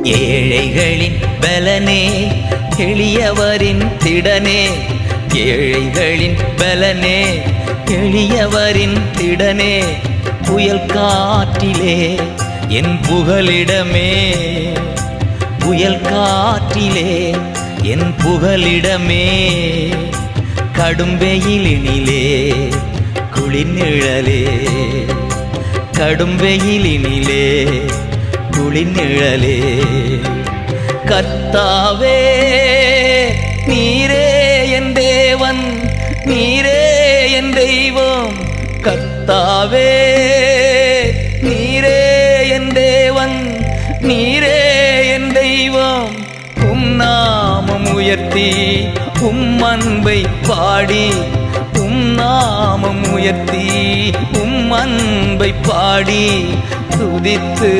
ஏழைகளின் பலனே எளியவரின் திடனே, ஏழைகளின் பலனே எளியவரின் திடனே, புயல் காற்றிலே என் புகலிடமே, புயல் காற்றிலே என் புகலிடமே, கடும் வெயிலினிலே குளிர் நிழலே, கடும் வெயிலினிலே குளிர் நிழலே. கர்த்தாவே நீரே என் தேவன், நீரே என் தெய்வம், கர்த்தாவே நீரே என் தேவன், நீரே என் தெய்வம். உம் நாமம் உயர்த்தி உம் அன்பை பாடி, உம் நாமம் உயர்த்தி உம் அன்பை பாடி, துதித்து